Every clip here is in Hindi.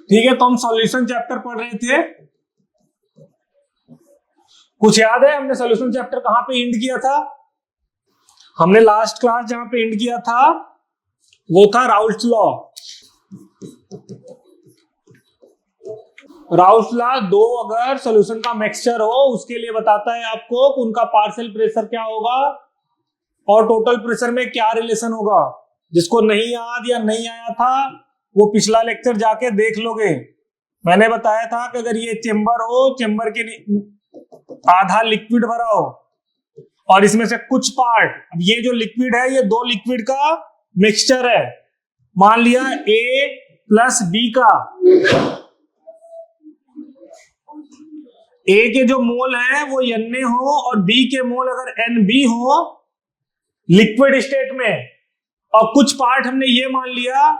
ठीक है, तो हम सॉल्यूशन चैप्टर पढ़ रहे थे। कुछ याद है हमने सॉल्यूशन चैप्टर कहां पे एंड किया था? हमने लास्ट क्लास जहां पे एंड किया था वो था राउल्ट्स लॉ। राउल्ट्स लॉ दो अगर सॉल्यूशन का मिक्सचर हो उसके लिए बताता है आपको कि उनका पार्शियल प्रेशर क्या होगा और टोटल प्रेशर में क्या रिलेशन होगा। जिसको नहीं याद या नहीं आया था वो पिछला लेक्चर जाके देख लोगे। मैंने बताया था कि अगर ये चेंबर हो, चेंबर के आधा लिक्विड भरा हो और इसमें से कुछ पार्ट, अब ये जो लिक्विड है ये दो लिक्विड का मिक्सचर है। मान लिया A प्लस B का, A के जो मोल है वो Na हो और B के मोल अगर Nb हो लिक्विड स्टेट में, और कुछ पार्ट हमने ये मान लिया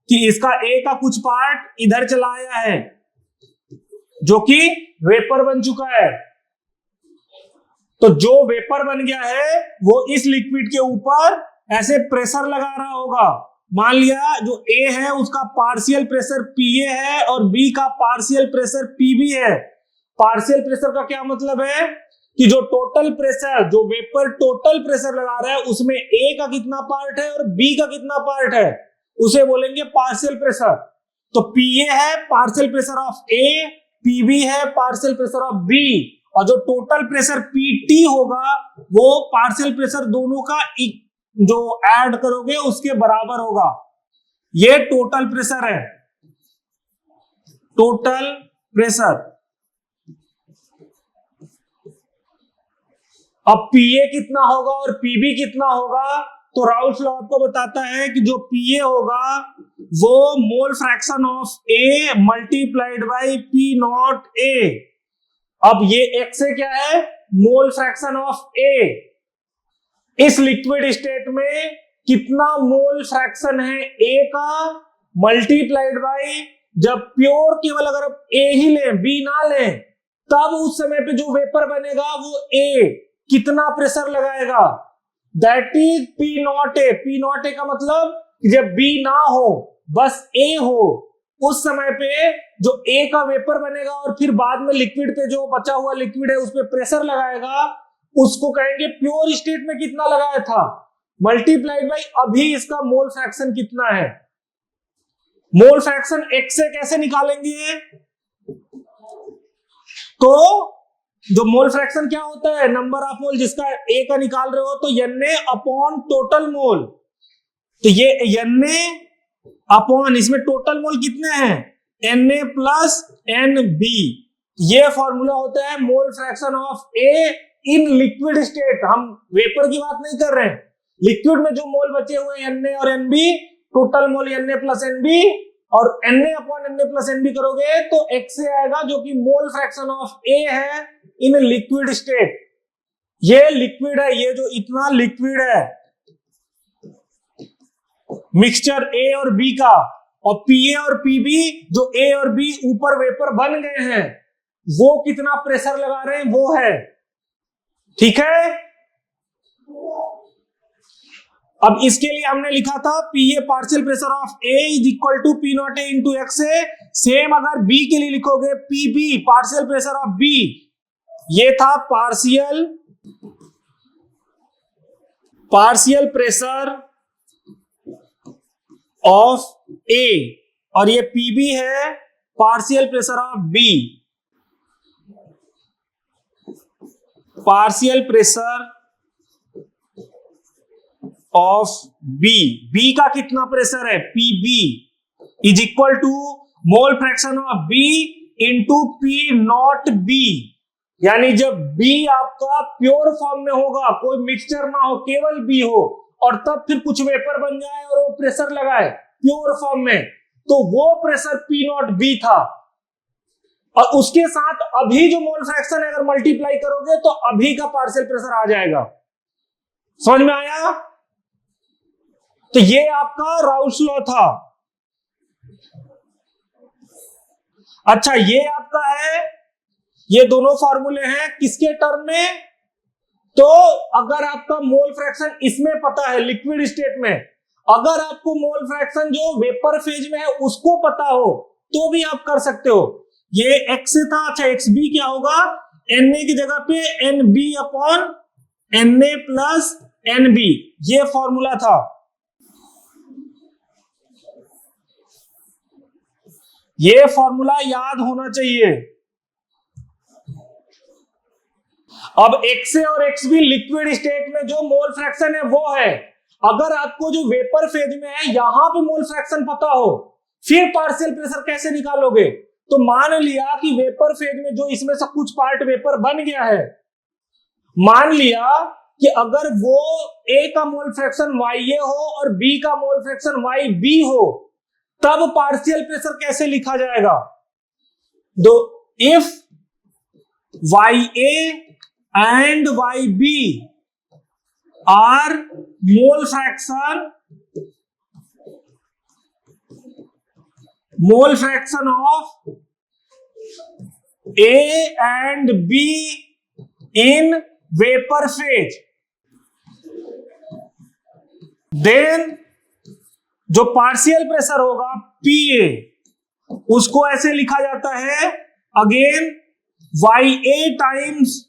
कि इसका A का कुछ पार्ट इधर चला आया है जो कि वेपर बन चुका है। तो जो वेपर बन गया है वो इस लिक्विड के ऊपर ऐसे प्रेशर लगा रहा होगा। मान लिया जो A है उसका पार्शियल प्रेशर PA है और B का पार्शियल प्रेशर PB है। पार्शियल प्रेशर का क्या मतलब है कि जो टोटल प्रेशर, जो वेपर टोटल प्रेशर लगा रहा है उसमें A का कितना पार्ट है और B का कितना पार्ट है उसे बोलेंगे पार्शियल प्रेशर। तो PA है partial pressure of A, PB है पार्शियल प्रेशर ऑफ B, और जो टोटल प्रेशर PT होगा वो पार्शियल प्रेशर दोनों का जो ऐड करोगे उसके बराबर होगा। ये टोटल प्रेशर है, टोटल प्रेशर। अब PA कितना होगा और PB कितना होगा, तो राउल्ट्स लॉ आपको बताता है कि जो PA होगा वो मोल fraction of A multiplied by P not A। अब ये X से क्या है, मोल फ्रैक्शन ऑफ A। इस लिक्विड स्टेट में कितना मोल फ्रैक्शन है A का मल्टीप्लाइड बाई, जब प्योर केवल अगर A ही लें B ना लें तब उस समय पे जो वेपर बनेगा वो A कितना प्रेशर लगाएगा, that is P not A। P not A का मतलब जब B ना हो बस A हो उस समय पे जो A का वेपर बनेगा और फिर बाद में लिक्विड पे जो बचा हुआ लिक्विड है उस पे प्रेशर लगाएगा, उसको कहेंगे प्योर स्टेट में कितना लगाया था मल्टीप्लाइड बाई अभी इसका मोल फ्रैक्शन कितना है। मोल फ्रैक्शन X से कैसे निकालेंगे, तो जो मोल फ्रैक्शन क्या होता है, नंबर ऑफ मोल जिसका A का निकाल रहे हो तो Na अपॉन टोटल मोल। तो ये Na अपॉन इसमें टोटल मोल कितने हैं Na प्लस Nb, ये फॉर्मूला होता है मोल fraction of A in liquid state. हम वेपर की बात नहीं कर रहे हैं, लिक्विड में जो मोल बचे हुए हैं Na और Nb, total mole Na plus Nb, और Na upon Na plus Nb करोगे तो X से आएगा जो कि मोल फ्रैक्शन ऑफ A है इन लिक्विड स्टेट। ये लिक्विड है, ये जो इतना लिक्विड है मिक्सचर A और B का, और PA और PB जो A और B ऊपर वेपर बन गए हैं वो कितना प्रेशर लगा रहे हैं वो है। ठीक है, अब इसके लिए हमने लिखा था PA partial pressure of A is equal to P not A into X है। सेम अगर B के लिए लिखोगे PB partial pressure of B, ये था पार्शियल प्रेशर ऑफ A और ये PB है partial pressure of B। Partial pressure of B का कितना प्रेशर है PB is equal to mole fraction of B into P not B। यानी जब B आपका प्योर फॉर्म में होगा, कोई मिक्सचर ना हो, केवल B हो, और तब फिर कुछ वेपर बन जाए और वो प्रेशर लगाए प्योर फॉर्म में, तो वो प्रेशर P नॉट B था। और उसके साथ अभी जो मोल फ्रैक्शन है अगर मल्टीप्लाई करोगे तो अभी का पार्शियल प्रेशर आ जाएगा। समझ में आया? तो ये आपका राउल्ट्स लॉ था। अच्छा, ये आपका है, ये दोनों फॉर्मूले हैं किसके टर्म में, तो अगर आपका मोल फ्रैक्शन इसमें पता है लिक्विड स्टेट में, अगर आपको मोल फ्रैक्शन जो वेपर फेज में है उसको पता हो तो भी आप कर सकते हो। ये x था, अच्छा xb क्या होगा, na की जगह पे nb upon na plus nb, ये फॉर्मूला था। ये फॉर्मूला याद होना चाहिए। अब XA और XB लिक्विड स्टेट में जो मोल फ्रैक्शन है वो है। अगर आपको जो वेपर फेज में है यहां पे मोल फ्रैक्शन पता हो, फिर पार्शियल प्रेशर कैसे निकालोगे। तो मान लिया कि वेपर फेज में जो इसमें से कुछ पार्ट वेपर बन गया है, मान लिया कि अगर वो A का मोल फ्रैक्शन YA हो और B का मोल फ्रैक्शन YB हो, तब पार्शियल प्रेशर कैसे लिखा जाएगा। दो if YA and YB are mole fraction of A and B in vapor phase, then जो पार्शियल प्रेशर होगा PA, उसको ऐसे लिखा जाता है again YA times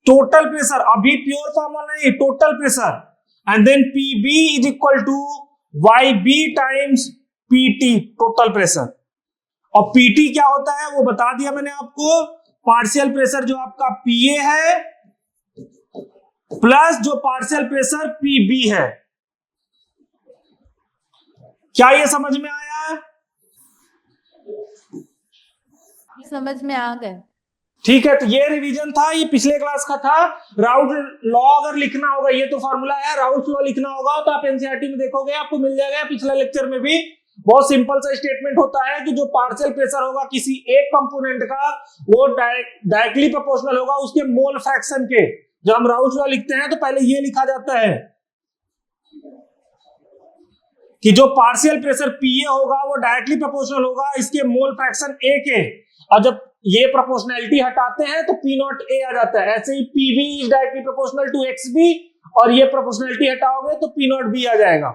total pressure, अभी प्योर फॉर्मूला नहीं, total pressure, and then PB is equal to YB times PT, total pressure. और PT क्या होता है वो बता दिया मैंने आपको, पार्शियल प्रेशर जो आपका PA है प्लस जो पार्शियल प्रेशर PB है। क्या ये समझ में आया? समझ में आ गए। ठीक है, तो ये रिवीजन था, ये पिछले क्लास का था। राउल्ट लॉ अगर लिखना होगा, ये तो फॉर्मूला है, राउल्ट लॉ लिखना होगा तो आप एनसीईआरटी में देखोगे, आपको मिल जाएगा। पिछले लेक्चर में भी बहुत सिंपल सा स्टेटमेंट होता है कि जो पार्शियल प्रेशर होगा किसी एक कंपोनेंट का, वो डायरेक्टली प्रोपोर्शनल होगा उसके मोल फ्रैक्शन के। जब हम राउल्ट लॉ लिखते हैं तो पहले ये लिखा जाता है कि जो पार्शियल प्रेशर PA होगा वो डायरेक्टली प्रोपोर्शनल होगा इसके मोल फ्रैक्शन A के, और जब ये प्रोपोर्शनैलिटी हटाते हैं तो P नॉट A आ जाता है। ऐसे ही PB is directly proportional to XB, और ये प्रोपोर्शनैलिटी हटाओगे तो P नॉट B आ जाएगा।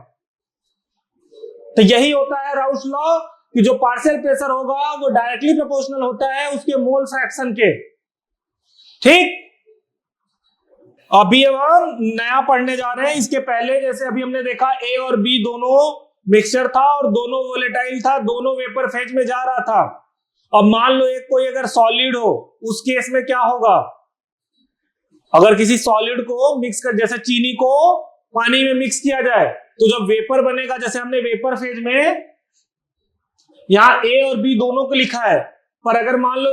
तो यही होता है राउल्ट लॉ कि जो पार्शियल प्रेशर होगा वो डायरेक्टली प्रोपोर्शनल होता है उसके मोल फ्रैक्शन के। ठीक, अभी हम नया पढ़ने जा रहे हैं। इसके पहले जैसे अभी हमने देखा A और B दोनों मिक्सचर था और दोनों वोलेटाइल था, दोनों वेपर फेज में जा रहा था। अब मान लो एक कोई अगर सॉलिड हो, उस केस में क्या होगा, अगर किसी सॉलिड को मिक्स कर, जैसे चीनी को पानी में मिक्स किया जाए तो जब वेपर बनेगा, जैसे हमने वेपर फेज में यहां A और B दोनों को लिखा है, पर अगर मान लो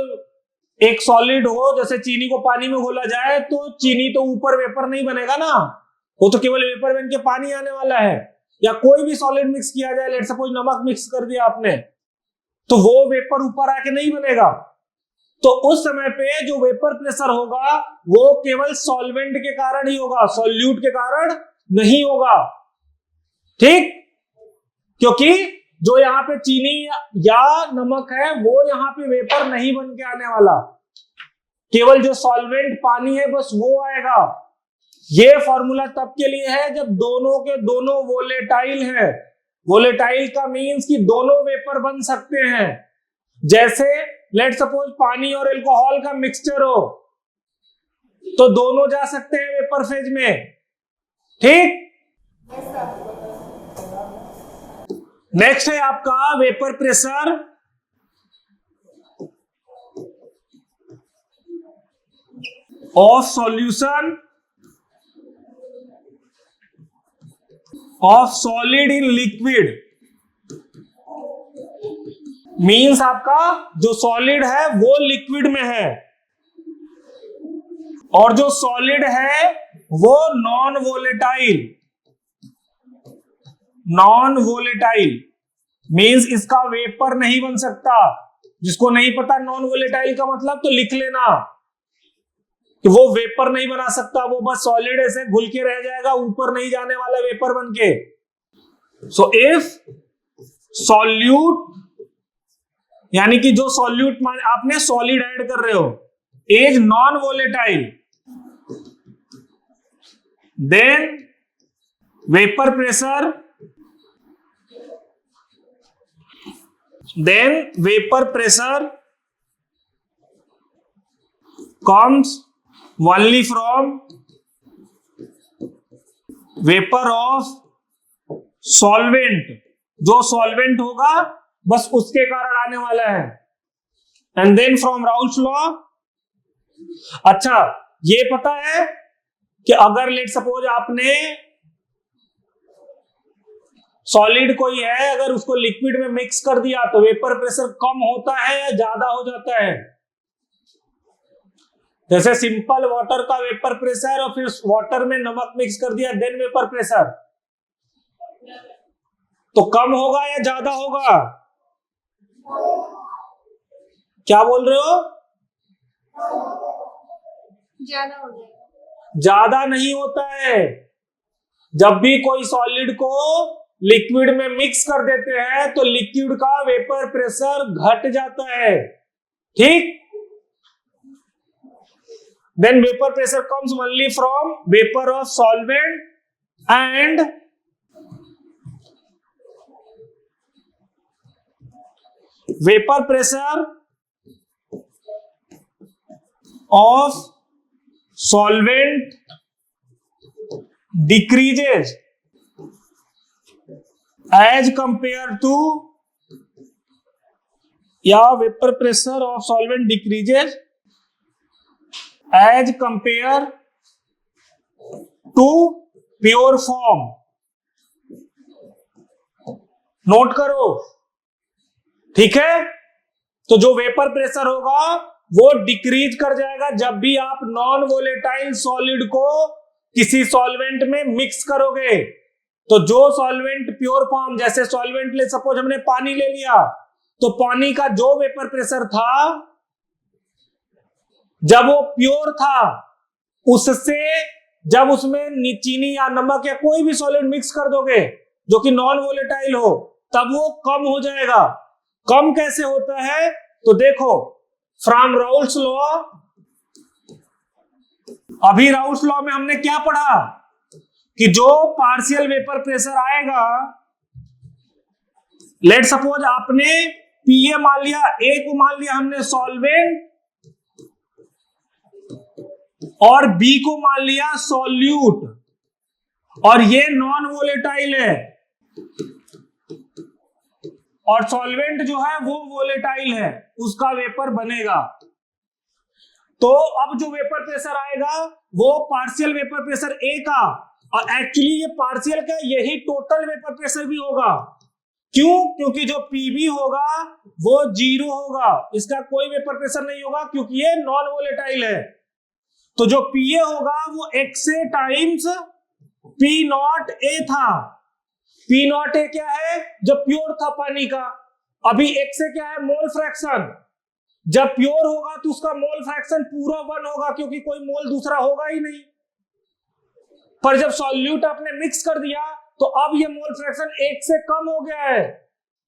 एक सॉलिड हो, जैसे चीनी को पानी में घोला जाए तो चीनी तो ऊपर वेपर नहीं बनेगा ना, वो तो केवल वेपर बन के पानी आने वाला है। या कोई भी सॉलिड मिक्स किया जाए, लेट सपोज नमक मिक्स कर दिया आपने, तो वो वेपर ऊपर आके नहीं बनेगा। तो उस समय पे जो वेपर प्रेशर होगा वो केवल सॉल्वेंट के कारण ही होगा, सॉल्यूट के कारण नहीं होगा। ठीक, क्योंकि जो यहाँ पे चीनी या नमक है वो यहाँ पे वेपर नहीं बन के आने वाला, केवल जो सॉल्वेंट पानी है बस वो आएगा। ये फॉर्मूला तब के लिए है जब दोनों के दोनों वोलेटाइल है। वोलेटाइल का मीन्स कि दोनों वेपर बन सकते हैं। जैसे लेट सपोज पानी और अल्कोहल का मिक्सचर हो तो दोनों जा सकते हैं वेपर फेज में। ठीक, नेक्स्ट है आपका vapour pressure of solution of solid in liquid. Means आपका जो सॉलिड है वो लिक्विड में है और जो सॉलिड है वो non volatile. Non volatile means इसका वेपर नहीं बन सकता। जिसको नहीं पता नॉन वोलेटाइल का मतलब तो लिख लेना कि वो वेपर नहीं बना सकता, वो बस सॉलिड ऐसे घुल के रह जाएगा, ऊपर नहीं जाने वाला वेपर बन के। सो इफ सॉल्यूट, यानी कि जो सॉल्यूट आपने सॉलिड ऐड कर रहे हो is non volatile, then vapour pressure then vapor pressure comes only from vapor of solvent, जो solvent होगा बस उसके कारण आने वाला है, and then from Raoult's law। अच्छा, ये पता है कि अगर लेट सपोज आपने सॉलिड कोई है, अगर उसको लिक्विड में मिक्स कर दिया तो वेपर प्रेशर कम होता है या ज्यादा हो जाता है? जैसे सिंपल वाटर का वेपर प्रेशर और फिर वाटर में नमक मिक्स कर दिया देन वेपर प्रेशर, तो कम होगा या ज्यादा होगा? क्या बोल रहे हो? ज्यादा हो जाएगा। ज्यादा नहीं होता है। जब भी कोई सॉलिड को लिक्विड में मिक्स कर देते हैं तो लिक्विड का वेपर प्रेशर घट जाता है, ठीक? Then vapour pressure comes only from vapour of solvent and vapour pressure of solvent decreases as compared to, या vapor pressure of solvent decreases as compared to pure form। Note करो, ठीक है? तो जो वेपर प्रेशर होगा वो डिक्रीज कर जाएगा जब भी आप नॉन वोलेटाइल सॉलिड को किसी सॉल्वेंट में मिक्स करोगे। तो जो सॉल्वेंट प्योर फॉर्म, जैसे सॉल्वेंट ले सपोज हमने पानी ले लिया, तो पानी का जो वेपर प्रेशर था जब वो प्योर था, उससे जब उसमें चीनी या नमक या कोई भी सॉलिड मिक्स कर दोगे जो कि नॉन वोलेटाइल हो, तब वो कम हो जाएगा। कम कैसे होता है? तो देखो, फ्रॉम राउल्ट्स लॉ, अभी राउल्ट्स लॉ में हमने क्या पढ़ा कि जो पार्शियल वेपर प्रेशर आएगा, लेट सपोज आपने पीए मान लिया, ए को मान लिया हमने सॉल्वेंट और बी को मान लिया सॉल्यूट, और ये नॉन वोलेटाइल है और सॉल्वेंट जो है वो वोलेटाइल है, उसका वेपर बनेगा। तो अब जो वेपर प्रेशर आएगा वो पार्शियल वेपर प्रेशर ए का, और एक्चुअली ये पार्शियल का यही टोटल वेपर प्रेशर भी होगा। क्यों? क्योंकि जो पीबी होगा वो 0 होगा, इसका कोई वेपर प्रेशर नहीं होगा क्योंकि ये नॉन वोलेटाइल है। तो जो पीए होगा वो एक्सए टाइम्स पी नॉट ए था। पी नॉट ए क्या है? जब प्योर था पानी का। अभी एक्सए क्या है? Mole fraction. जब प्योर होगा तो उसका मोल फ्रैक्शन पूरा 1 होगा क्योंकि कोई मोल दूसरा होगा ही नहीं। पर जब सॉल्यूट आपने मिक्स कर दिया तो अब ये मोल फ्रैक्शन 1 से कम हो गया है।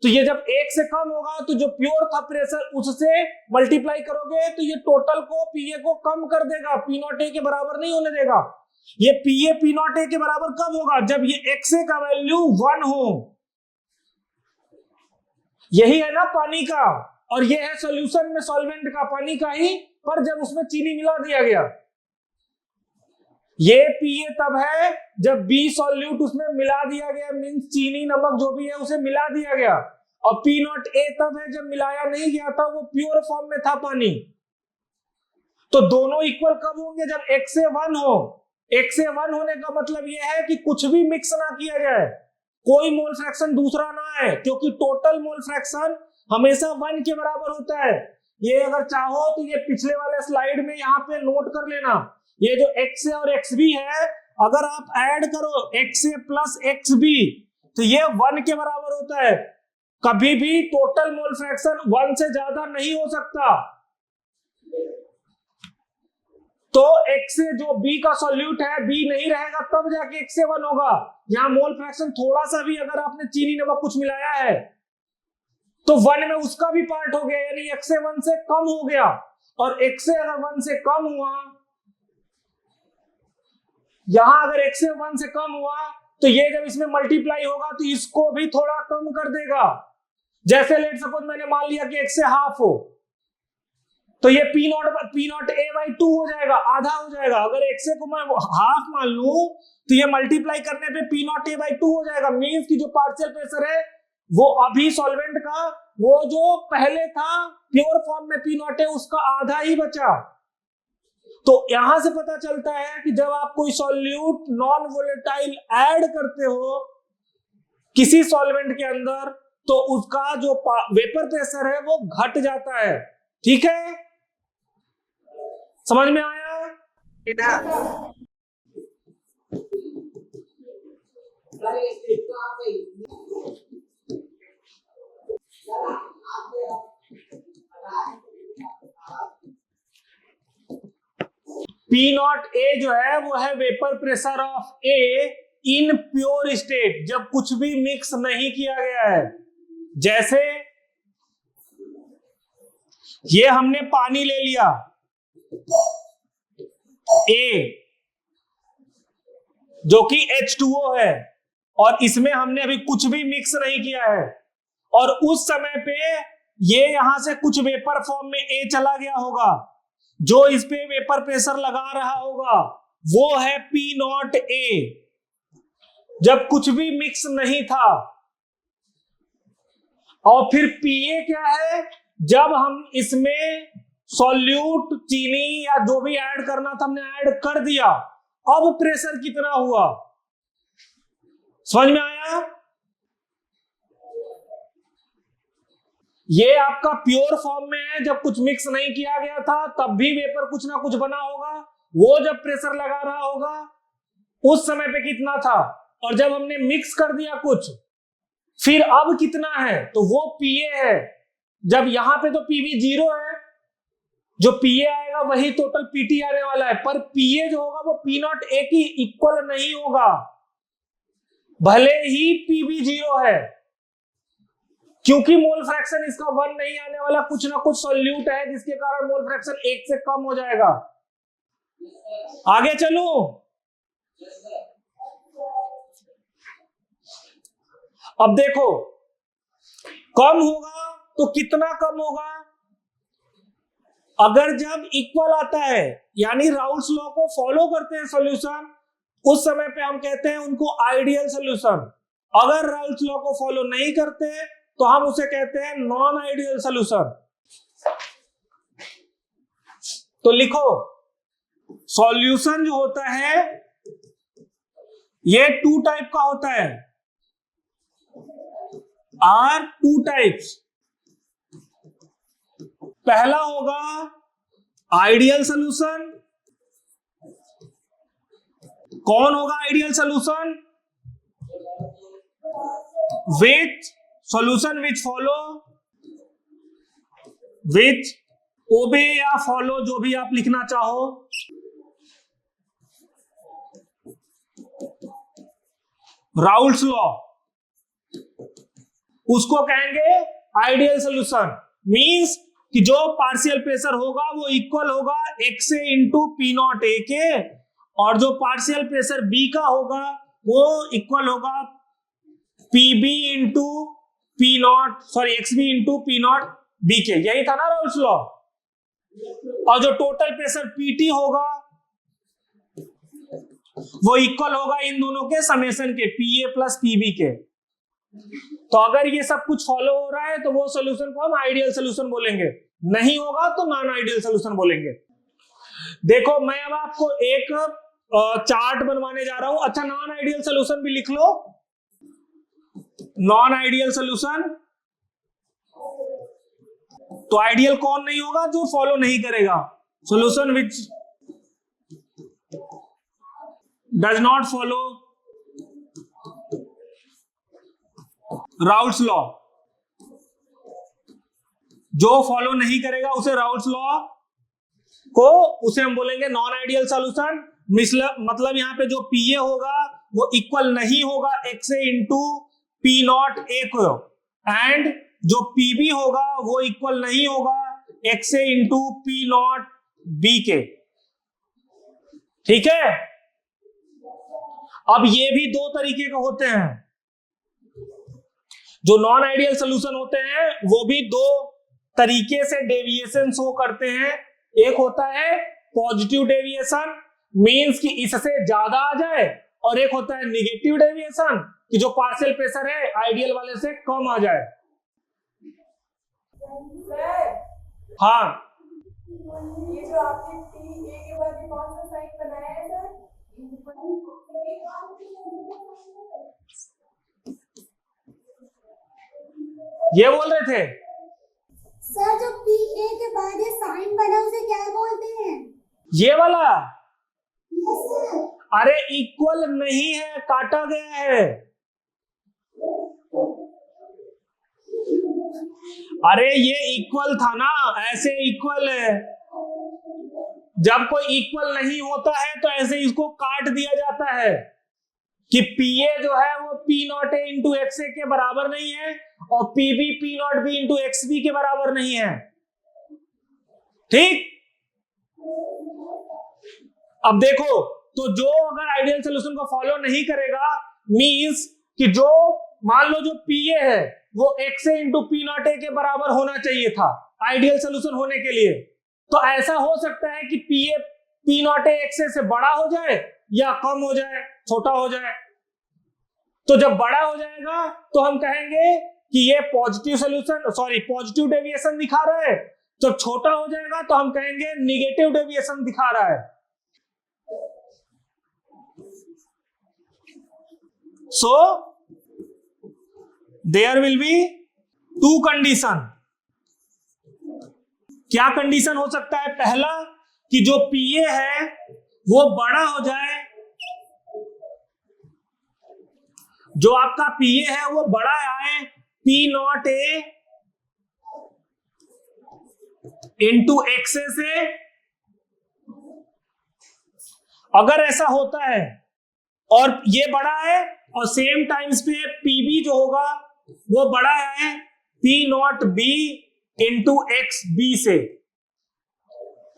तो ये जब 1 से कम होगा तो जो प्योर था प्रेशर उससे मल्टीप्लाई करोगे तो ये टोटल को पीए को कम कर देगा, पी नॉट ए के बराबर नहीं होने देगा। ये पीए पी नॉट ए के बराबर कब होगा? जब ये एक्सए का वैल्यू 1 हो। यही है ना पानी का, और ये है सॉल्यूशन में सॉल्वेंट का पानी का ही, पर जब उसमें चीनी मिला दिया गया। ये पीए तब है जब बी सॉल्यूट उसमें मिला दिया गया, मींस चीनी नमक जो भी है उसे मिला दिया गया। और पी नॉट ए तब है जब मिलाया नहीं गया था, वो प्योर फॉर्म में था पानी। तो दोनों इक्वल कब होंगे? जब एक से 1 हो। एक से 1 होने का मतलब यह है कि कुछ भी मिक्स ना किया जाए, कोई मोल फ्रैक्शन दूसरा ना आए, क्योंकि टोटल मोल फ्रैक्शन हमेशा 1 के बराबर होता है। ये अगर चाहो तो ये पिछले वाले स्लाइड में यहाँ पे नोट कर लेना। ये जो एक्स और एक्स बी है, अगर आप ऐड करो एक्स ए प्लस एक्स बी तो ये 1 के बराबर होता है। कभी भी टोटल मोल फ्रैक्शन 1 से ज्यादा नहीं हो सकता। तो एक्स से जो बी का सॉल्यूट है, बी नहीं रहेगा तब जाके एक्स से 1 होगा। यहां मोल फ्रैक्शन थोड़ा सा भी अगर आपने चीनी नमक कुछ मिलाया है तो 1 में उसका भी पार्ट हो गया, यानी एक्स से 1 से कम हो गया। और एक्स से अगर 1 से कम हुआ, यहां अगर एक्स से 1 से कम हुआ तो ये जब इसमें मल्टीप्लाई होगा तो इसको भी थोड़ा कम कर देगा। जैसे लेट सपोज मैंने मान लिया कि x से हाफ हो, तो ये P नॉट A बाई 2 हो जाएगा, आधा हो जाएगा। अगर x को मैं हाफ मान लूं तो ये मल्टीप्लाई करने पे P नॉट A बाई 2 हो जाएगा। मींस कि जो पार्शियल प्रेशर है वो अभी सॉल्वेंट का, वो जो पहले था प्योर फॉर्म में P नॉट है, उसका आधा ही बचा। तो यहां से पता चलता है कि जब आप कोई सॉल्यूट नॉन वोलेटाइल ऐड करते हो किसी सॉल्वेंट के अंदर, तो उसका जो वेपर प्रेशर है वो घट जाता है। ठीक है, समझ में आया? P नॉट A जो है वो है vapour pressure of A in pure state, जब कुछ भी मिक्स नहीं किया गया है। जैसे ये हमने पानी ले लिया A जो कि H2O है, और इसमें हमने अभी कुछ भी मिक्स नहीं किया है, और उस समय पे ये यहां से कुछ वेपर फॉर्म में A चला गया होगा, जो इस पे वेपर प्रेशर लगा रहा होगा वो है P नॉट A, जब कुछ भी मिक्स नहीं था। और फिर PA क्या है? जब हम इसमें सॉल्यूट चीनी या जो भी ऐड करना था हमने ऐड कर दिया, अब प्रेशर कितना हुआ, समझ में आया? ये आपका प्योर फॉर्म में है, जब कुछ मिक्स नहीं किया गया था तब भी वेपर कुछ ना कुछ बना होगा, वो जब प्रेशर लगा रहा होगा उस समय पे कितना था, और जब हमने मिक्स कर दिया कुछ फिर अब कितना है, तो वो PA है। जब यहां पे तो PV 0 है, जो PA आएगा वही टोटल PT आने वाला है, पर PA जो होगा वो P नॉट A की इक्वल नहीं होगा, भले ही PV 0 है, क्योंकि मोल फ्रैक्शन इसका 1 नहीं आने वाला, कुछ ना कुछ सॉल्यूट है जिसके कारण मोल फ्रैक्शन 1 से कम हो जाएगा। आगे चलूं, अब देखो कम होगा तो कितना कम होगा, अगर जब इक्वल आता है यानी राउल्स लॉ को फॉलो करते हैं सॉल्यूशन, उस समय पे हम कहते हैं उनको आइडियल सॉल्यूशन। अगर राउल्स लॉ को फॉलो नहीं करते तो हम उसे कहते हैं नॉन आइडियल सॉल्यूशन। तो लिखो, सॉल्यूशन जो होता है ये 2 टाइप का होता है, आर 2 टाइप्स। पहला होगा आइडियल सॉल्यूशन। कौन होगा ideal solution? Which solution which follow, which obey या फॉलो, जो भी आप लिखना चाहो, राउल्स लॉ, उसको कहेंगे आइडियल सॉल्यूशन। मींस कि जो पार्शियल प्रेशर होगा वो इक्वल होगा x into P not A के, और जो पार्शियल प्रेशर B का होगा वो इक्वल होगा PB into P not, sorry XB into P not B के। यही था ना राउल्स लॉ। और जो टोटल प्रेशर PT होगा वो इक्वल होगा इन दोनों के समेशन के, PA प्लस PB के। तो अगर ये सब कुछ फॉलो हो रहा है तो वो सॉल्यूशन को हम आइडियल सॉल्यूशन बोलेंगे, नहीं होगा तो नॉन आइडियल सॉल्यूशन बोलेंगे। देखो मैं अब आपको एक चार्ट बनवाने जा रहा हूं। अच्छा, नॉन आइडियल सॉल्यूशन भी लिख लो। नॉन आइडियल सॉल्यूशन, तो आइडियल कौन नहीं होगा? जो फॉलो नहीं करेगा, solution which does not follow Raoult's law. जो फॉलो नहीं करेगा उसे राउल्स लॉ को, उसे हम बोलेंगे नॉन आइडियल सॉल्यूशन। मतलब यहां पे जो PA होगा वो इक्वल नहीं होगा x into P not A को, एंड जो PB होगा वो इक्वल नहीं होगा x into P not B के। ठीक है, अब ये भी 2 तरीके के होते हैं। जो नॉन आइडियल सोल्यूशन होते हैं वो भी दो तरीके से डेविएशन शो करते हैं। एक होता है पॉजिटिव डेविएशन, मींस कि इससे ज्यादा आ जाए, और एक होता है निगेटिव डेविएशन कि जो पार्शियल प्रेशर है आइडियल वाले से कम आ जाए। हाँ, ये जो आपने टी ए के बाद ये कौन सा साइन बनाया है सर? ये बोल रहे थे सर जो पी ए के बाद ये साइन बना उसे क्या बोलते हैं? ये वाला। Yes sir. अरे इक्वल नहीं है, काटा गया है। अरे ये इक्वल था ना, ऐसे इक्वल है। जब कोई इक्वल नहीं होता है तो ऐसे इसको काट दिया जाता है कि पीए जो है वो P naught A into x A के बराबर नहीं है और PB P not B into x B के बराबर नहीं है। ठीक, अब देखो, तो जो अगर आइडियल सोल्यूशन को फॉलो नहीं करेगा, मींस कि जो मान लो जो पीए है वो एक्स ए इंटू पी नॉट ए के बराबर होना चाहिए था आइडियल सोल्यूशन होने के लिए। तो ऐसा हो सकता है कि पीए P naught A x A से बड़ा हो जाए या कम हो जाए, छोटा हो जाए। तो जब बड़ा हो जाएगा तो हम कहेंगे कि ये positive solution, sorry positive deviation दिखा रहा है। जब छोटा हो जाएगा तो हम कहेंगे निगेटिव डेविएशन दिखा रहा है। So there will be two condition. क्या कंडीशन हो सकता है? पहला कि जो पीए है वो बड़ा हो जाए, जो आपका पीए है वो बड़ा आए P naught A into x A से। अगर ऐसा होता है और ये बड़ा है और सेम टाइम्स पे पीबी जो होगा वो बड़ा है P not B into x B से,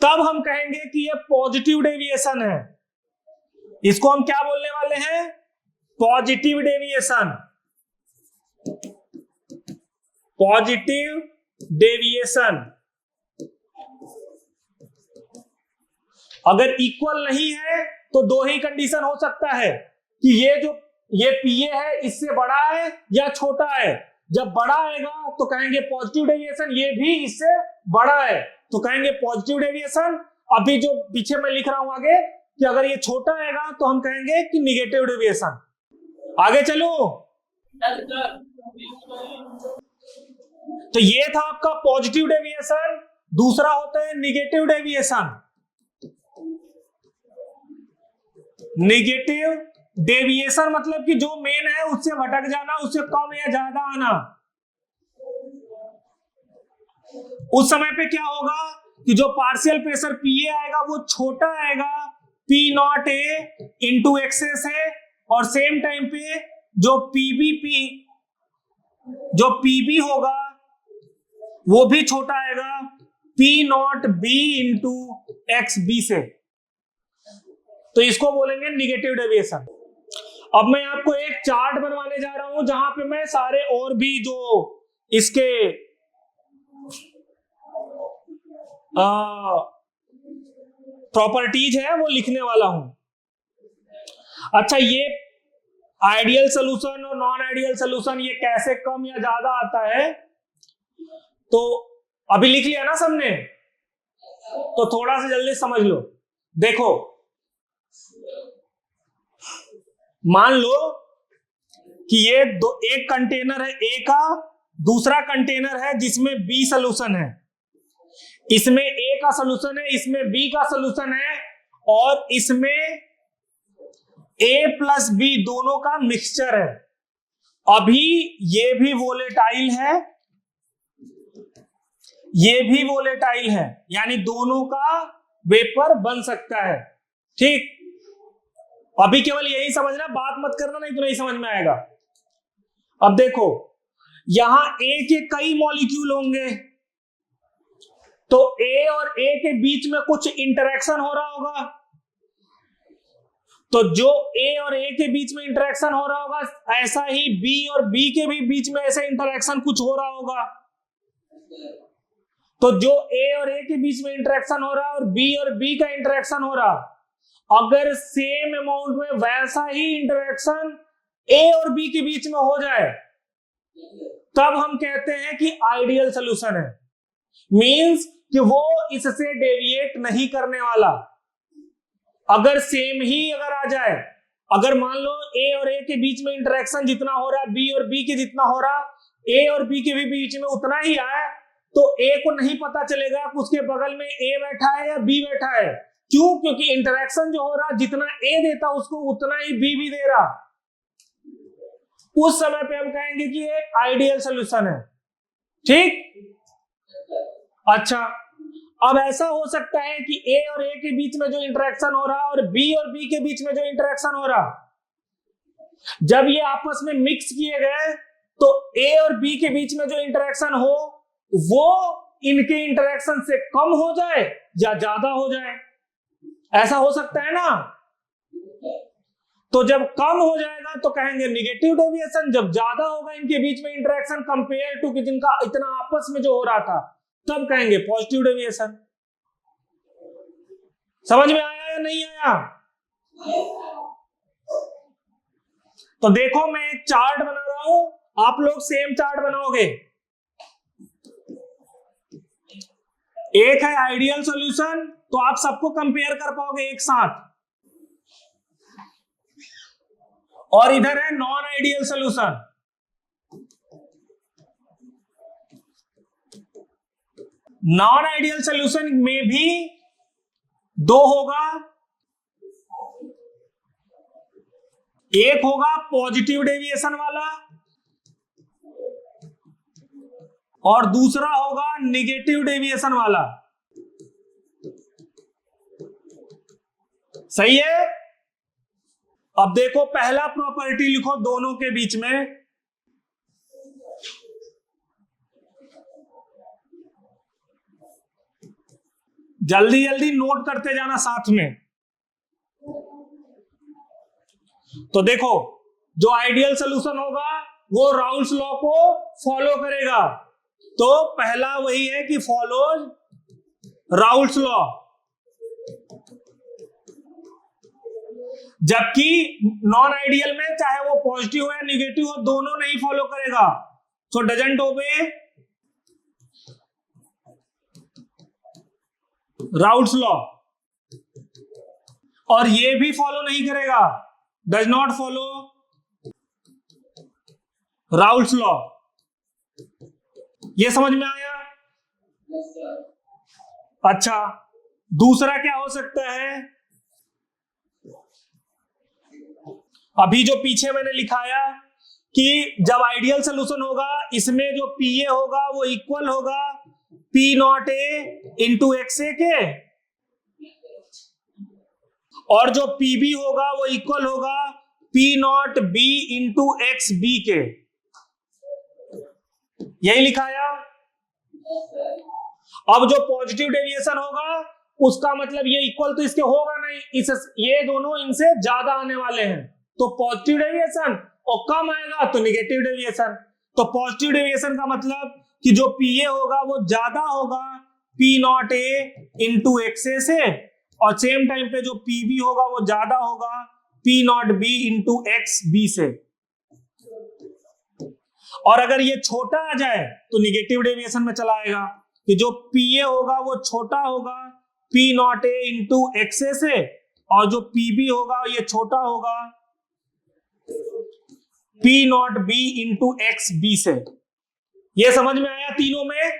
तब हम कहेंगे कि ये पॉजिटिव डेविएशन है। इसको हम क्या बोलने वाले हैं? Positive deviation. Positive deviation. अगर इक्वल नहीं है तो दो ही कंडीशन हो सकता है कि ये पीए है इससे बड़ा है या छोटा है। जब बड़ा आएगा तो कहेंगे पॉजिटिव डेविएशन, ये भी इससे बड़ा है तो कहेंगे पॉजिटिव डेविएशन। अभी जो पीछे मैं लिख रहा हूं आगे कि अगर ये छोटा आएगा तो हम कहेंगे कि निगेटिव डेविएशन। आगे चलो, तो ये था आपका पॉजिटिव डेविएशन। दूसरा होता है निगेटिव डेविएशन। निगेटिव डेविएशन मतलब कि जो मेन है उससे भटक जाना, उससे कम या ज्यादा आना। उस समय पे क्या होगा कि जो पार्शियल प्रेशर पीए आएगा वो छोटा आएगा P naught A into x A से, और सेम टाइम पे जो पीबी होगा वो भी छोटा आएगा P not B into x B से। तो इसको बोलेंगे निगेटिव डेविएशन। अब मैं आपको एक चार्ट बनवाने जा रहा हूं जहां पे मैं सारे और भी जो इसके प्रॉपर्टीज है वो लिखने वाला हूं। अच्छा, ये आइडियल सोल्यूशन और नॉन आइडियल सोल्यूशन ये कैसे कम या ज्यादा आता है, तो अभी लिख लिया ना सबने, तो थोड़ा सा जल्दी समझ लो। देखो, मान लो कि ये एक कंटेनर है ए का, दूसरा कंटेनर है जिसमें बी सोल्यूशन है। इसमें ए का सोल्यूशन है, इसमें बी का सोल्यूशन है, और इसमें ए प्लस बी दोनों का मिक्सचर है। अभी ये भी वोलेटाइल है, ये भी वोलेटाइल है, यानी दोनों का वेपर बन सकता है। ठीक, अभी केवल यही समझना, बात मत करना नहीं तो नहीं समझ में आएगा। अब देखो, यहां ए के कई मॉलिक्यूल होंगे, तो ए और ए के बीच में कुछ इंटरेक्शन हो रहा होगा। तो जो ए और ए के बीच में इंटरेक्शन हो रहा होगा, ऐसा ही बी और बी के भी बीच में ऐसा इंटरेक्शन कुछ हो रहा होगा। तो जो ए और ए के बीच में इंटरेक्शन हो रहा और बी और बी का इंटरेक्शन हो रहा, अगर सेम अमाउंट में वैसा ही इंटरेक्शन ए और बी के बीच में हो जाए, तब हम कहते हैं कि आइडियल सॉल्यूशन है। मींस कि वो इससे डेविएट नहीं करने वाला। अगर सेम ही अगर आ जाए, अगर मान लो ए और ए के बीच में इंटरेक्शन जितना हो रहा है बी और बी के जितना हो रहा, ए और बी के भी बीच में उतना ही आए, तो ए को नहीं पता चलेगा कि उसके बगल में ए बैठा है या बी बैठा है। क्यों? क्योंकि इंटरेक्शन जो हो रहा, जितना ए देता उसको उतना ही बी भी दे रहा। उस समय पे हम कहेंगे कि ये आइडियल सॉल्यूशन है। ठीक? अच्छा, अब ऐसा हो सकता है कि ए और ए के बीच में जो इंटरेक्शन हो रहा और बी के बीच में जो इंटरेक्शन हो रहा, जब ये आपस में मिक्स किए गए तो ए और बी के बीच में जो इंटरेक्शन हो वो इनके इंटरेक्शन से कम हो जाए या ज्यादा हो जाए। ऐसा हो सकता है ना? तो जब कम हो जाएगा तो कहेंगे निगेटिव डेविएशन, जब ज्यादा होगा इनके बीच में इंटरेक्शन कंपेयर टू कि जिनका इतना आपस में जो हो रहा था, तब कहेंगे पॉजिटिव डेविएशन। समझ में आया या नहीं आया? तो देखो, मैं एक चार्ट बना रहा हूं, आप लोग सेम चार्ट बनाओगे। एक है आइडियल सॉल्यूशन, तो आप सबको कंपेयर कर पाओगे एक साथ, और इधर है non ideal solution. Non ideal solution में भी दो होगा, एक होगा पॉजिटिव डेविएशन वाला और दूसरा होगा निगेटिव डेविएशन वाला। सही है? अब देखो, पहला प्रॉपर्टी लिखो दोनों के बीच में। जल्दी जल्दी नोट करते जाना साथ में। तो देखो, जो आइडियल सॉल्यूशन होगा वो राउल्स लॉ को फॉलो करेगा। तो पहला वही है कि फॉलोज राउल्स लॉ। जबकि नॉन आइडियल में चाहे वो पॉजिटिव हो या निगेटिव हो, दोनों नहीं फॉलो करेगा। So doesn't obey Raoult's law. और ये भी फॉलो नहीं करेगा, does not follow Raoult's law. ये समझ में आया? अच्छा, दूसरा क्या हो सकता है? अभी जो पीछे मैंने लिखाया कि जब आइडियल सॉल्यूशन होगा, इसमें जो पीए होगा वो इक्वल होगा P naught A into x A के, और जो पीबी होगा वो इक्वल होगा P not B into x B के। यही लिखाया। अब जो पॉजिटिव डेविएशन होगा उसका मतलब ये इक्वल तो इसके होगा नहीं, ये दोनों इनसे ज्यादा आने वाले हैं, तो पॉजिटिव डेविएशन, और कम आएगा तो निगेटिव डेविएशन। तो पॉजिटिव डेविएशन का मतलब कि जो पीए होगा वो ज्यादा होगा P naught A into x A से, और सेम टाइम पे जो पीबी होगा वो ज्यादा होगा P not B into x B से। और अगर ये छोटा आ जाए तो निगेटिव डेविएशन में चला आएगा कि जो पीए होगा वो छोटा होगा P naught A into x A से, और जो पीबी होगा ये छोटा होगा P not B into x B से। ये समझ में आया तीनों में?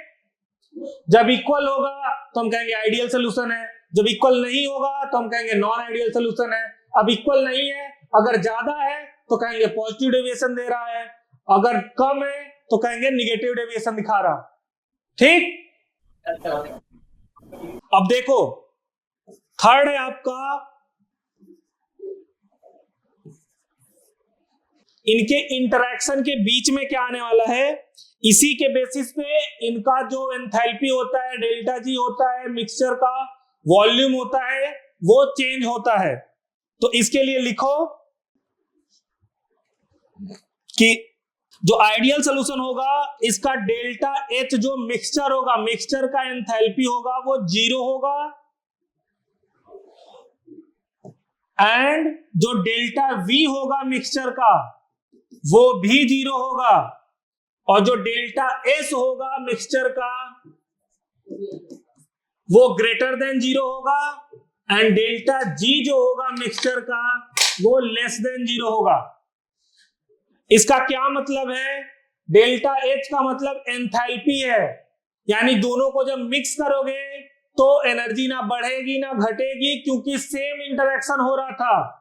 जब इक्वल होगा तो हम कहेंगे आइडियल सॉल्यूशन है, जब इक्वल नहीं होगा तो हम कहेंगे नॉन आइडियल सॉल्यूशन है। अब इक्वल नहीं है, अगर ज्यादा है तो कहेंगे पॉजिटिव डेविएशन दे रहा है, अगर कम है तो कहेंगे निगेटिव डेविएशन दिखा रहा। ठीक? अब देखो, थर्ड है आपका इनके इंटरेक्शन के बीच में क्या आने वाला है। इसी के बेसिस पे इनका जो एंथैल्पी होता है, डेल्टा जी होता है, मिक्सचर का वॉल्यूम होता है, वो चेंज होता है। तो इसके लिए लिखो कि जो आइडियल सोल्यूशन होगा इसका डेल्टा एच जो मिक्सचर होगा, मिक्सचर का एंथैल्पी होगा वो 0 होगा, एंड जो डेल्टा वी होगा मिक्सचर का वो भी 0 होगा, और जो डेल्टा एस होगा मिक्सचर का वो ग्रेटर देन 0 होगा, एंड डेल्टा जी जो होगा मिक्सचर का वो लेस देन 0 होगा। इसका क्या मतलब है? डेल्टा एच का मतलब एंथैल्पी है, यानी दोनों को जब मिक्स करोगे तो एनर्जी ना बढ़ेगी ना घटेगी, क्योंकि सेम इंटरेक्शन हो रहा था।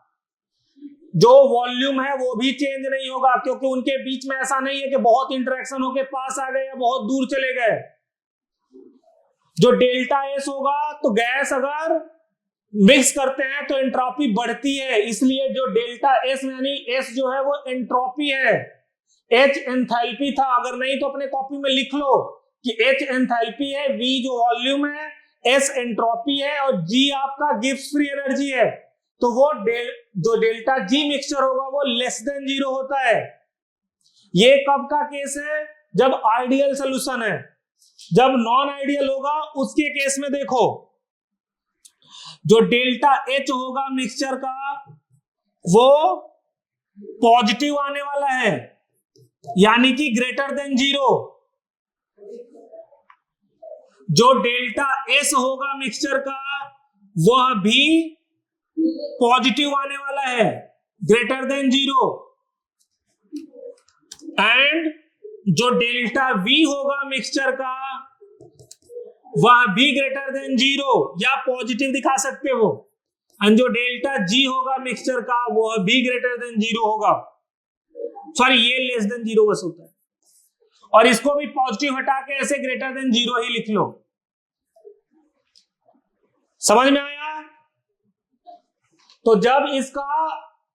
जो वॉल्यूम है वो भी चेंज नहीं होगा, क्योंकि उनके बीच में ऐसा नहीं है कि बहुत इंटरेक्शन होके पास आ गए या बहुत दूर चले गए। जो डेल्टा एस होगा तो गैस अगर मिक्स करते हैं तो एंट्रोपी बढ़ती है, इसलिए जो डेल्टा एस यानी एस जो है वो एंट्रोपी है, एच एंथैल्पी था। अगर नहीं तो अपने कॉपी में लिख लो कि एच एंथैल्पी है, वी जो वॉल्यूम है, एस एंट्रोपी है, और जी आपका गिब्स फ्री एनर्जी है। तो वो जो डेल्टा जी मिक्सचर होगा वो लेस देन 0 होता है। ये कब का केस है? जब आइडियल सोल्यूशन है। जब नॉन आइडियल होगा उसके केस में देखो, जो डेल्टा एच होगा मिक्सचर का वो पॉजिटिव आने वाला है, यानी कि ग्रेटर देन 0। जो डेल्टा एस होगा मिक्सचर का वह भी पॉजिटिव आने वाला है, ग्रेटर देन 0, एंड जो डेल्टा वी होगा मिक्सचर का वह भी ग्रेटर देन 0 या पॉजिटिव दिखा सकते हो, एंड जो डेल्टा जी होगा मिक्सचर का वह भी ग्रेटर देन 0 होगा। सॉरी, ये लेस देन 0 बस होता है, और इसको भी पॉजिटिव हटा के ऐसे ग्रेटर देन 0 ही लिख लो। समझ में आया? तो जब इसका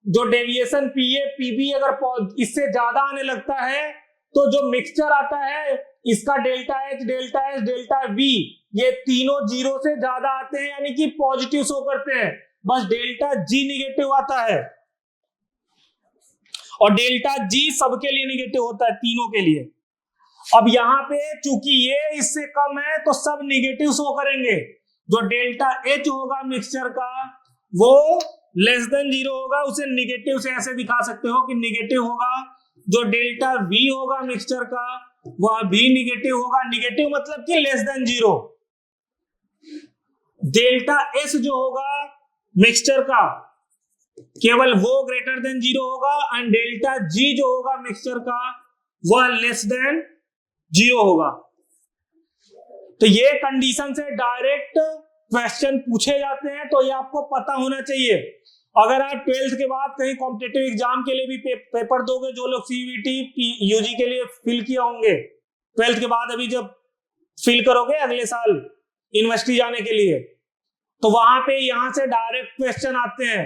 जो डेविएशन पीए पीबी अगर इससे ज्यादा आने लगता है तो जो मिक्सचर आता है इसका delta H delta S delta we ये तीनों 0 से ज्यादा आते हैं, यानी कि पॉजिटिव शो करते हैं। बस डेल्टा जी निगेटिव आता है, और डेल्टा जी सबके लिए निगेटिव होता है, तीनों के लिए। अब यहां पे चूंकि ये इससे कम है तो सब निगेटिव शो करेंगे। जो डेल्टा एच होगा मिक्सचर का वो लेस देन 0 होगा, उसे निगेटिव से ऐसे दिखा सकते हो कि निगेटिव होगा। जो डेल्टा वी होगा मिक्सचर का वह भी निगेटिव होगा, निगेटिव मतलब कि लेस देन 0। डेल्टा एस जो होगा मिक्सचर का केवल वो ग्रेटर देन 0 होगा, एंड डेल्टा जी जो होगा मिक्सचर का वह लेस देन 0 होगा। तो ये कंडीशन से डायरेक्ट क्वेश्चन पूछे जाते हैं, तो ये आपको पता होना चाहिए। अगर आप 12th के बाद कहीं कॉम्पिटिटिव एग्जाम के लिए भी पेपर दोगे, जो लोग सीयूईटी यूजी के लिए फिल किए होंगे 12th के बाद, अभी जब फिल करोगे अगले साल यूनिवर्सिटी जाने के लिए, तो वहां पे यहां से डायरेक्ट क्वेश्चन आते हैं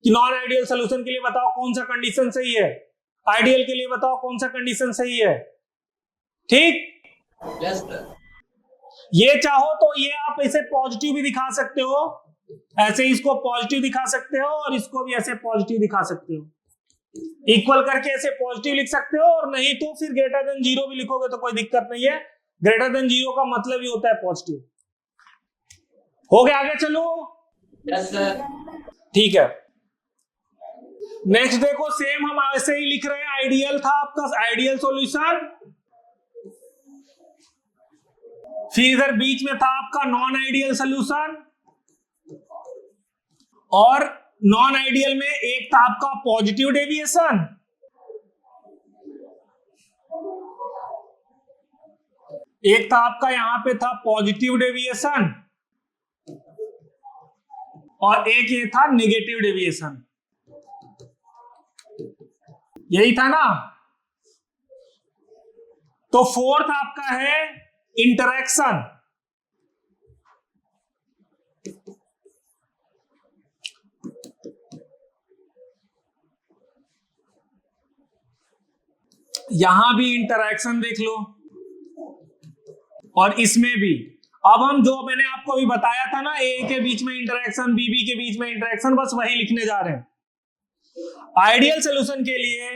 कि नॉन आइडियल सोल्यूशन के लिए बताओ कौन सा कंडीशन सही है, आइडियल के लिए बताओ कौन सा कंडीशन सही है। ठीक? Yes sir. ये चाहो तो ये आप इसे पॉजिटिव भी दिखा सकते हो, ऐसे इसको पॉजिटिव दिखा सकते हो, और इसको भी ऐसे पॉजिटिव दिखा सकते हो, इक्वल करके ऐसे पॉजिटिव लिख सकते हो, और नहीं तो फिर ग्रेटर देन 0 भी लिखोगे तो कोई दिक्कत नहीं है। ग्रेटर देन 0 का मतलब ही होता है पॉजिटिव। हो गया? आगे चलो। Yes sir. ठीक है, नेक्स्ट देखो, सेम हम ऐसे ही लिख रहे हैं। आइडियल था आपका आइडियल सॉल्यूशन, फिर इधर बीच में था आपका नॉन आइडियल सॉल्यूशन, और नॉन आइडियल में एक था आपका पॉजिटिव डेविएशन, एक था आपका यहां पे था पॉजिटिव डेविएशन, और एक ये था नेगेटिव डेविएशन। यही था ना? तो फोर्थ आपका है इंटरेक्शन। यहां भी इंटरेक्शन देख लो, और इसमें भी। अब हम जो मैंने आपको अभी बताया था ना, ए के बीच में इंटरेक्शन, बी के बीच में इंटरेक्शन, बस वही लिखने जा रहे हैं। आइडियल सोल्यूशन के लिए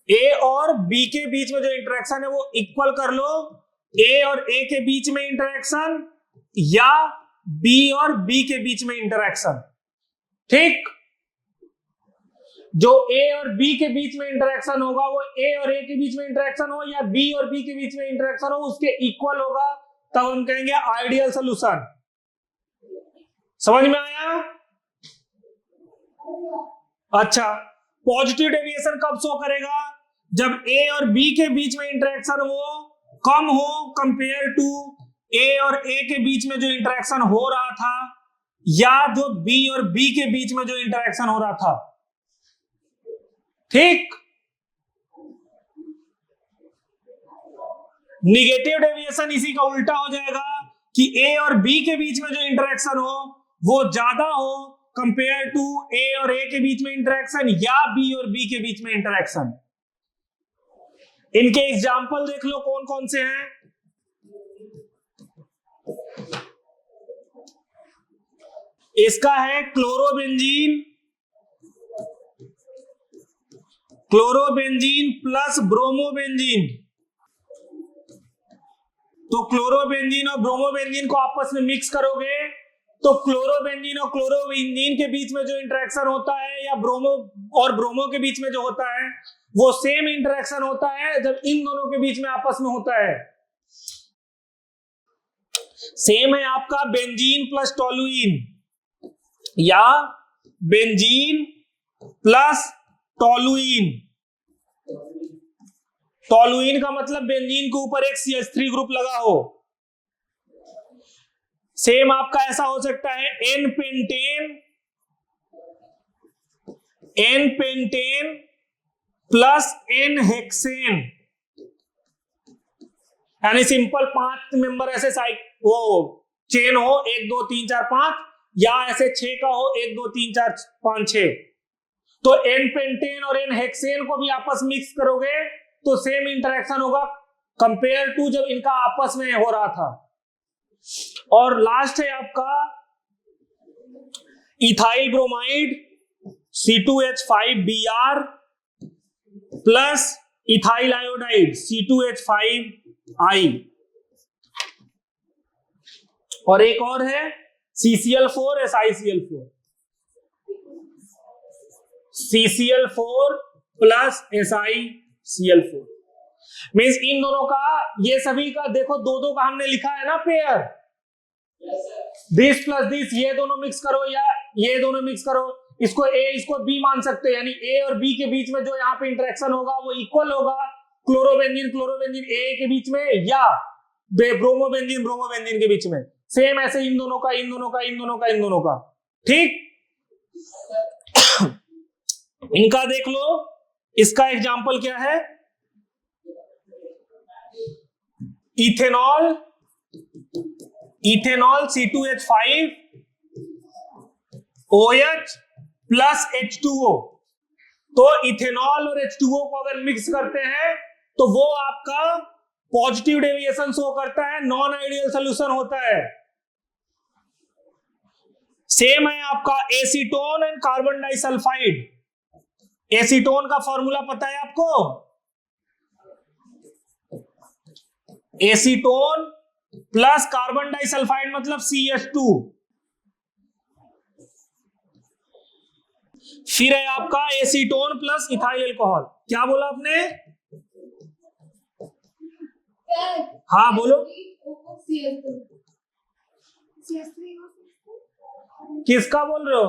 ए और बी के बीच में जो इंटरेक्शन है वो इक्वल कर लो, ए और ए के बीच में इंटरेक्शन या बी और बी के बीच में इंटरेक्शन। ठीक, जो ए और बी के बीच में इंटरेक्शन होगा वो ए और ए के बीच में इंटरेक्शन हो या बी और बी के बीच में इंटरेक्शन हो, उसके इक्वल होगा, तब हम कहेंगे आइडियल सोल्यूशन। समझ में आया? अच्छा, पॉजिटिव डेविएशन कब शो करेगा? जब ए और बी के बीच में इंटरेक्शन वो कम हो कंपेयर टू ए और ए के बीच में जो इंटरेक्शन हो रहा था या जो बी और बी के बीच में जो इंटरेक्शन हो रहा था। ठीक, निगेटिव डेविएशन इसी का उल्टा हो जाएगा कि ए और बी के बीच में जो इंटरेक्शन हो वो ज्यादा हो कंपेयर टू ए और ए के बीच में इंटरेक्शन या बी और बी के बीच में इंटरेक्शन। इनके एग्जाम्पल देख लो कौन कौन से हैं। इसका है क्लोरोबेंजीन, क्लोरोबेंजीन प्लस ब्रोमोबेंजीन। तो क्लोरोबेंजीन और ब्रोमोबेंजीन को आपस में मिक्स करोगे तो क्लोरोबेंजीन और क्लोरोबेंजीन के बीच में जो इंटरेक्शन होता है या ब्रोमो और ब्रोमो के बीच में जो होता है वो सेम इंटरेक्शन होता है जब इन दोनों के बीच में आपस में होता है। सेम है आपका बेंजीन प्लस टोलुइन या बेंजीन प्लस टोलुइन। टोलुइन का मतलब बेंजीन के ऊपर एक CH3 ग्रुप लगा हो। सेम आपका ऐसा हो सकता है n pentane plus n hexane, यानी सिंपल 5 मेंबर ऐसे वो चेन हो 1 2 3 4 5 या ऐसे 6 का हो 1 2 3 4 5 6। तो एन पेंटेन और एन हेक्सेन को भी आपस मिक्स करोगे तो सेम इंटरेक्शन होगा कंपेयर टू जब इनका आपस में हो रहा था। और लास्ट है आपका ethyl bromide C2H5Br plus ethyl iodide C2H5I, और एक और है CCl4 SiCl4, CCl4 plus SiCl4। Means in दोनों का, ये सभी का देखो दो दो का हमने लिखा है ना पेयर, दिस प्लस दिस, ये दोनों मिक्स करो या ये दोनों मिक्स करो, इसको A इसको B मान सकते हो, यानी A और B के बीच में जो यहाँ पे इंटरेक्शन होगा वो इक्वल होगा क्लोरोबेंजीन A के बीच में या ब्रोमोबेंजीन के बीच में। सेम ऐसे इन दोनों का। ठीक, इनका देख लो, इसका एग्जांपल क्या है, ethanol C2H5 OH plus H2O। तो इथेनॉल और H2O को अगर मिक्स करते हैं तो वो आपका पॉजिटिव डेविएशन शो करता है, नॉन आइडियल सोल्यूशन होता है। सेम है आपका acetone and carbon disulphide. Acetone का फॉर्मूला पता है आपको? एसीटोन प्लस कार्बन डाइसल्फाइड मतलब CH2। फिर है आपका एसीटोन प्लस इथाइल अल्कोहल। क्या बोला आपने? हाँ बोलो। किसका बोल रहे हो?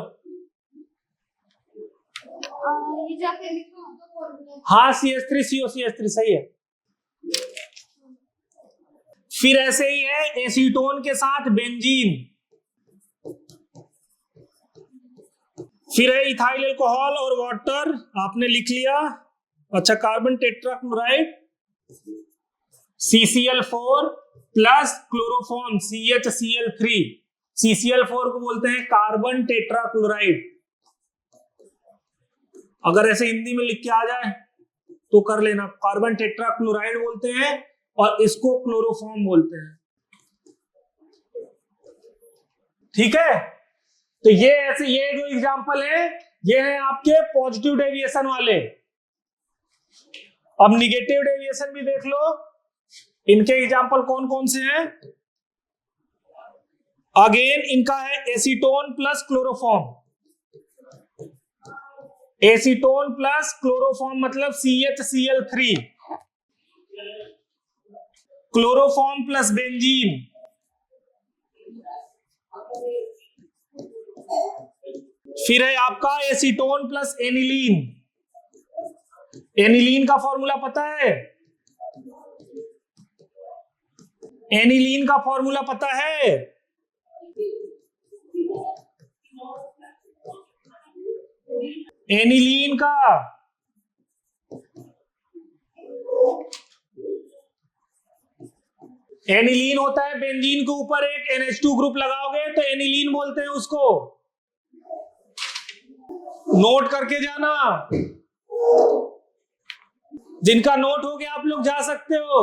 हाँ CH3CO, सही है। फिर ऐसे ही है एसीटोन के साथ बेंजीन, फिर है इथाइल अल्कोहल और वाटर, आपने लिख लिया। अच्छा, carbon tetrachloride CCl4 plus chloroform CHCl3। CCl4 को बोलते हैं कार्बन टेट्राक्लोराइड। अगर ऐसे हिंदी में लिख के आ जाए तो कर लेना, कार्बन टेट्राक्लोराइड बोलते हैं और इसको क्लोरोफॉर्म बोलते हैं। ठीक है, तो ये ऐसे, ये जो एग्जांपल है ये है आपके पॉजिटिव डेविएशन वाले। अब निगेटिव डेविएशन भी देख लो, इनके एग्जांपल कौन कौन से हैं। अगेन इनका है acetone plus chloroform. Acetone plus chloroform मतलब CHCl3, क्लोरोफॉर्म प्लस बेंजीन, फिर है आपका एसीटोन प्लस एनिलीन। एनिलीन का फॉर्मूला पता है? एनिलीन का फॉर्मूला पता है? एनिलीन का एनिलीन होता है बेंजीन के ऊपर एक NH2 ग्रुप लगाओगे तो एनिलीन बोलते हैं उसको। नोट करके जाना, जिनका नोट हो गया आप लोग जा सकते हो।